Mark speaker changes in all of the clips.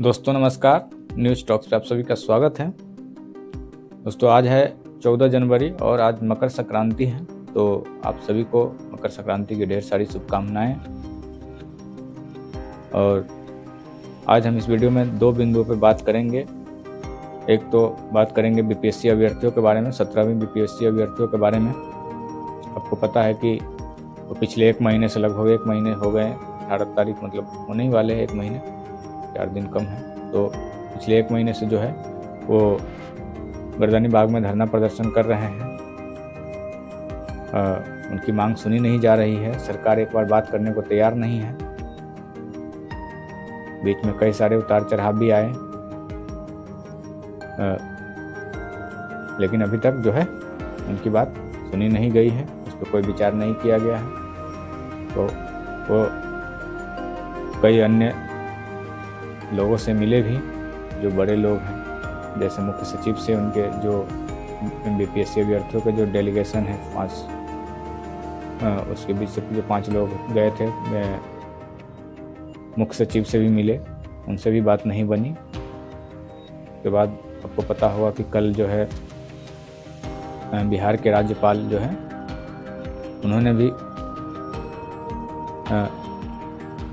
Speaker 1: दोस्तों नमस्कार, news talks पे आप सभी का स्वागत है। दोस्तों आज है 14 जनवरी और आज मकर संक्रांति है, तो आप सभी को मकर संक्रांति की ढेर सारी शुभकामनाएं। और आज हम इस वीडियो में दो बिंदुओं पे बात करेंगे। एक तो बात करेंगे बीपीएससी अभ्यर्थियों के बारे में, 17वीं बीपीएससी अभ्यर्थियों के बारे में। आपको पता है कि वो पिछले एक महीने से लगभग 1 महीने हो गए, 18 तारीख मतलब होने ही वाले हैं 1 महीने, 4 दिन कम है। तो पिछले 1 महीने से जो है वो गर्दनी बाग में धरना प्रदर्शन कर रहे हैं। उनकी मांग सुनी नहीं जा रही है, सरकार एक बार बात करने को तैयार नहीं है। बीच में कई सारे उतार चढ़ाव भी आए, लेकिन अभी तक जो है उनकी बात सुनी नहीं गई है, उस पर कोई विचार नहीं किया गया है। तो वो कई अन्य लोगों से मिले भी, जो बड़े लोग हैं, जैसे मुख्य सचिव से उनके जो बीपीएससी अभ्यर्थियों के जो डेलीगेशन है 5, उसके बीच से जो 5 लोग गए थे, मुख्य सचिव से भी मिले, उनसे भी बात नहीं बनी। उसके बाद आपको पता होगा कि कल जो है बिहार के राज्यपाल जो है उन्होंने भी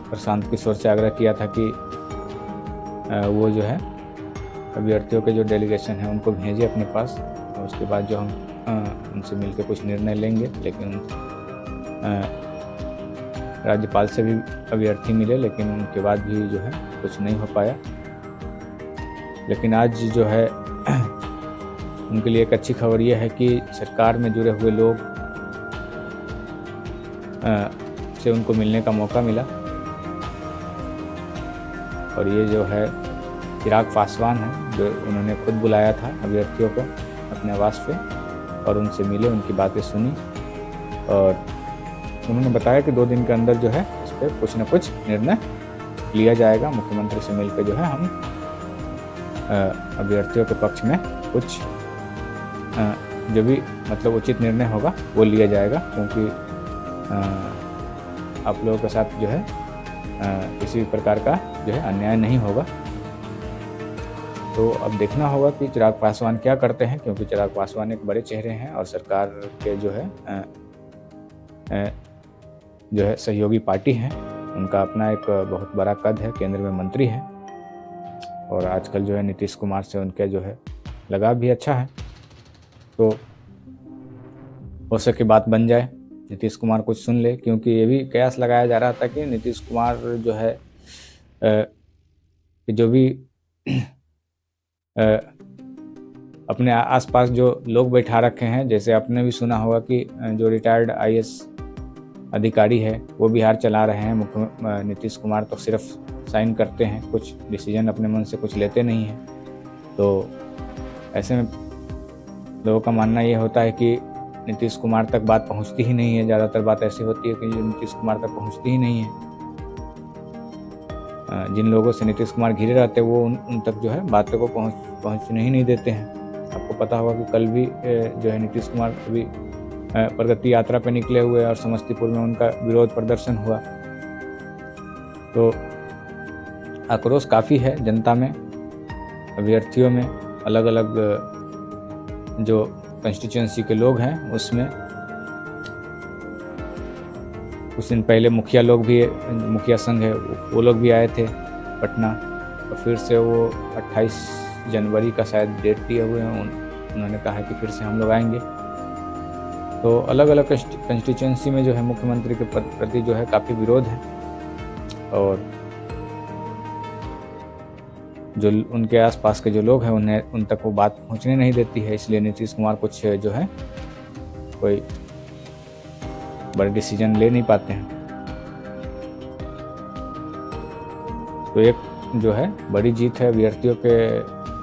Speaker 1: प्रशांत किशोर से आग्रह किया था कि वो जो है अभ्यर्थियों के जो डेलीगेशन है उनको भेजें अपने पास, और उसके बाद जो हम उनसे मिलकर कुछ निर्णय लेंगे। लेकिन राज्यपाल से भी अभ्यर्थी मिले, लेकिन उनके बाद भी जो है कुछ नहीं हो पाया। लेकिन आज जो है उनके लिए एक अच्छी खबर यह है कि सरकार में जुड़े हुए लोग से उनको मिलने का मौका मिला। और ये जो है चिराग पासवान है, जो उन्होंने खुद बुलाया था अभ्यर्थियों को अपने आवास पे और उनसे मिले, उनकी बातें सुनी, और उन्होंने बताया कि 2 दिन के अंदर जो है इस पर कुछ न कुछ निर्णय लिया जाएगा। मुख्यमंत्री से मिलकर जो है हम अभ्यर्थियों के पक्ष में कुछ जो भी मतलब उचित निर्णय होगा वो लिया जाएगा, क्योंकि आप लोगों के साथ जो है किसी भी प्रकार का जो है अन्याय नहीं होगा। तो अब देखना होगा कि चिराग पासवान क्या करते हैं, क्योंकि चिराग पासवान एक बड़े चेहरे हैं और सरकार के जो है सहयोगी पार्टी है। उनका अपना एक बहुत बड़ा कद है, केंद्र में मंत्री है, और आजकल जो है नीतीश कुमार से उनके जो है लगाव भी अच्छा है। तो हो सके बात बन जाए, नीतीश कुमार कुछ सुन ले, क्योंकि ये भी कयास लगाया जा रहा था कि नीतीश कुमार जो है जो भी अपने आसपास जो लोग बैठा रखे हैं, जैसे आपने भी सुना होगा कि जो रिटायर्ड आईएएस अधिकारी है वो बिहार चला रहे हैं। नीतीश कुमार तो सिर्फ साइन करते हैं, कुछ डिसीजन अपने मन से कुछ लेते नहीं हैं। तो ऐसे में लोगों का मानना ये होता है कि नीतीश कुमार तक बात पहुंचती ही नहीं है। ज़्यादातर बात ऐसी होती है कि जो नीतीश कुमार तक पहुंचती ही नहीं है। जिन लोगों से नीतीश कुमार घिरे रहते हैं वो उन तक जो है बातों को पहुंचने ही नहीं देते हैं। आपको पता होगा कि कल भी जो है नीतीश कुमार अभी प्रगति यात्रा पे निकले हुए और समस्तीपुर में उनका विरोध प्रदर्शन हुआ। तो आक्रोश काफ़ी है जनता में, अभ्यर्थियों में, अलग अलग जो कंस्टिट्यूंसी के लोग हैं उसमें। कुछ दिन पहले मुखिया संघ है वो लोग भी आए थे पटना, और फिर से वो 28 जनवरी का शायद डेट दिए हुए हैं। उन्होंने कहा कि फिर से हम लोग आएंगे। तो अलग अलग कंस्टिट्यूंसी में जो है मुख्यमंत्री के प्रति जो है काफ़ी विरोध है, और जो उनके आसपास के जो लोग हैं उन तक वो बात पहुंचने नहीं देती है। इसलिए नीतीश कुमार कुछ जो है कोई बड़े डिसीजन ले नहीं पाते हैं। तो एक जो है बड़ी जीत है अभ्यर्थियों के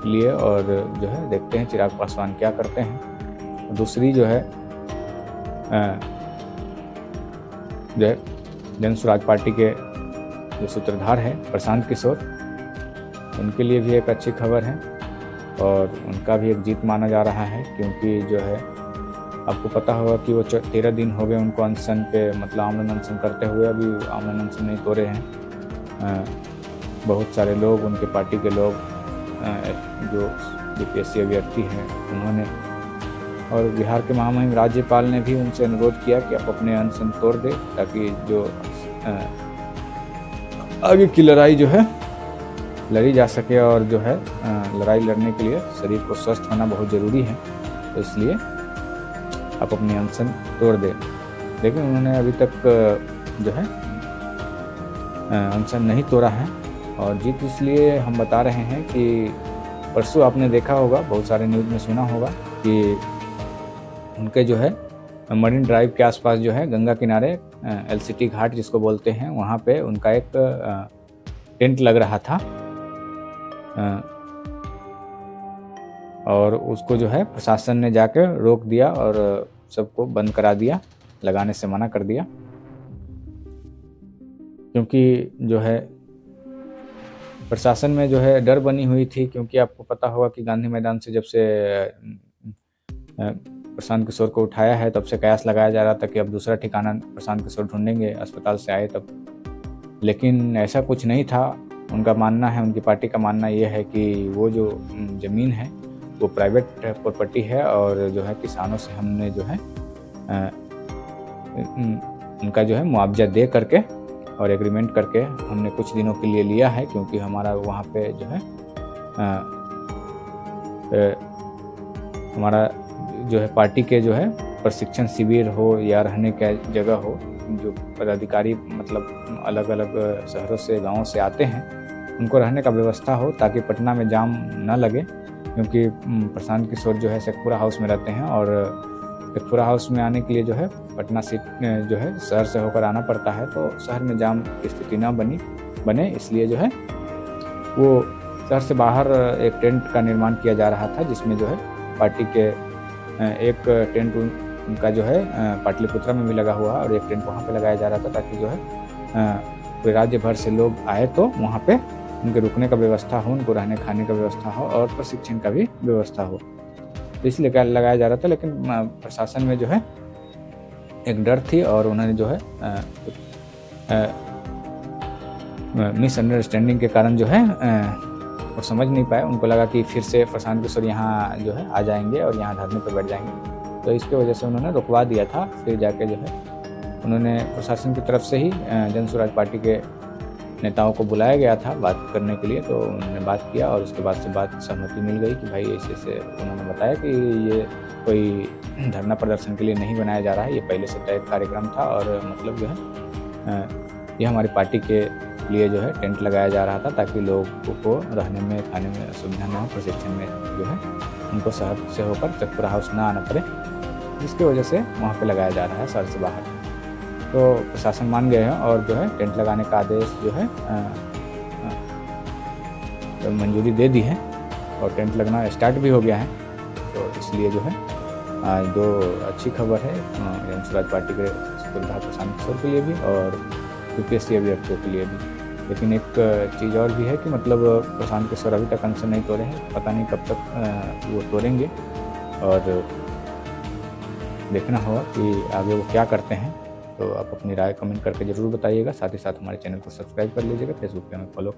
Speaker 1: लिए, और जो है देखते हैं चिराग पासवान क्या करते हैं। दूसरी जो है जन स्वराज पार्टी के जो सूत्रधार है प्रशांत किशोर, उनके लिए भी एक अच्छी खबर है, और उनका भी एक जीत माना जा रहा है, क्योंकि जो है आपको पता होगा कि वो 13 दिन हो गए उनको अनशन पे, मतलब आमरण अनशन करते हुए, अभी आमरण अनशन नहीं तोड़े हैं। बहुत सारे लोग, उनके पार्टी के लोग, जो यूपीएससी अभ्यर्थी हैं उन्होंने, और बिहार के महामहिम राज्यपाल ने भी उनसे अनुरोध किया कि आप अपने अनशन तोड़ दें, ताकि जो आगे की लड़ाई जो है लड़ी जा सके, और जो है लड़ाई लड़ने के लिए शरीर को स्वस्थ होना बहुत ज़रूरी है, तो इसलिए आप अपनी अनशन तोड़ दें। लेकिन उन्होंने अभी तक जो है अनशन नहीं तोड़ा है, और जीत इसलिए हम बता रहे हैं कि परसों आपने देखा होगा, बहुत सारे न्यूज़ में सुना होगा कि उनके जो है मरीन ड्राइव के आसपास जो है गंगा किनारे एलसीटी घाट जिसको बोलते हैं, वहाँ पे उनका एक टेंट लग रहा था, और उसको जो है प्रशासन ने जाकर रोक दिया और सबको बंद करा दिया, लगाने से मना कर दिया, क्योंकि जो है प्रशासन में जो है डर बनी हुई थी। क्योंकि आपको पता होगा कि गांधी मैदान से जब से प्रशांत किशोर को उठाया है, तब से कयास लगाया जा रहा था कि अब दूसरा ठिकाना प्रशांत किशोर ढूंढेंगे, अस्पताल से आए तब। लेकिन ऐसा कुछ नहीं था। उनका मानना है, उनकी पार्टी का मानना ये है कि वो जो ज़मीन है वो प्राइवेट प्रॉपर्टी है, और जो है किसानों से हमने जो है उनका जो है मुआवजा दे करके और एग्रीमेंट करके हमने कुछ दिनों के लिए लिया है, क्योंकि हमारा वहाँ पे जो है हमारा जो है पार्टी के जो है प्रशिक्षण शिविर हो या रहने का जगह हो, जो पदाधिकारी मतलब अलग अलग शहरों से गाँवों से आते हैं, उनको रहने का व्यवस्था हो, ताकि पटना में जाम न लगे। क्योंकि प्रशांत किशोर जो है शेखपुरा हाउस में रहते हैं, और शेखपुरा हाउस में आने के लिए जो है पटना से जो है शहर से होकर आना पड़ता है, तो शहर में जाम की स्थिति ना बने, इसलिए जो है वो शहर से बाहर एक टेंट का निर्माण किया जा रहा था, जिसमें जो है पार्टी के एक टेंट उनका जो है पाटलिपुत्रा में भी लगा हुआ, और एक टेंट वहाँ पे लगाया जा रहा था, ताकि जो है पूरे राज्य भर से लोग आए तो वहाँ पे उनके रुकने का व्यवस्था हो, उनको रहने खाने का व्यवस्था हो, और प्रशिक्षण का भी व्यवस्था हो, तो इसलिए क्या लगाया जा रहा था। लेकिन प्रशासन में जो है एक डर थी, और उन्होंने जो है मिसअंडरस्टैंडिंग के कारण जो है वो समझ नहीं पाए। उनको लगा कि फिर से प्रशांत किशोर यहाँ जो है आ जाएंगे और यहाँ धरने पर बैठ जाएंगे, तो इसके वजह से उन्होंने रुकवा दिया था। फिर जाके जो है उन्होंने प्रशासन की तरफ से ही जन स्वराज पार्टी के नेताओं को बुलाया गया था बात करने के लिए, तो उन्होंने बात किया, और उसके बाद से बात सहमति मिल गई कि भाई ऐसे उन्होंने बताया कि ये कोई धरना प्रदर्शन के लिए नहीं बनाया जा रहा है, ये पहले से तय कार्यक्रम था, और मतलब जो है ये हमारी पार्टी के लिए जो है टेंट लगाया जा रहा था, ताकि लोगों को रहने में खाने में असुविधा न हो, प्रशिक्षण में जो है उनको शहर से होकर शेखपुरा हाउस ना आना पड़े, जिसकी वजह से वहाँ पे लगाया जा रहा है शहर से बाहर। तो प्रशासन मान गए हैं, और जो है टेंट लगाने का आदेश जो है मंजूरी दे दी है, और टेंट लगना स्टार्ट भी हो गया है। तो इसलिए जो है दो अच्छी खबर है जन स्वराज पार्टी के सुपुत्र प्रशांत किशोर के लिए भी, और यूपीएससी अभ्यर्थियों के लिए भी। लेकिन एक चीज़ और भी है कि मतलब प्रशांत किशोर अभी तक अनशन नहीं तोड़े हैं, पता नहीं कब तक वो तोड़ेंगे, और देखना होगा कि आगे वो क्या करते हैं। तो आप अपनी राय कमेंट करके ज़रूर बताइएगा। साथ ही साथ हमारे चैनल को सब्सक्राइब कर लीजिएगा, फेसबुक पे हमें फॉलो कर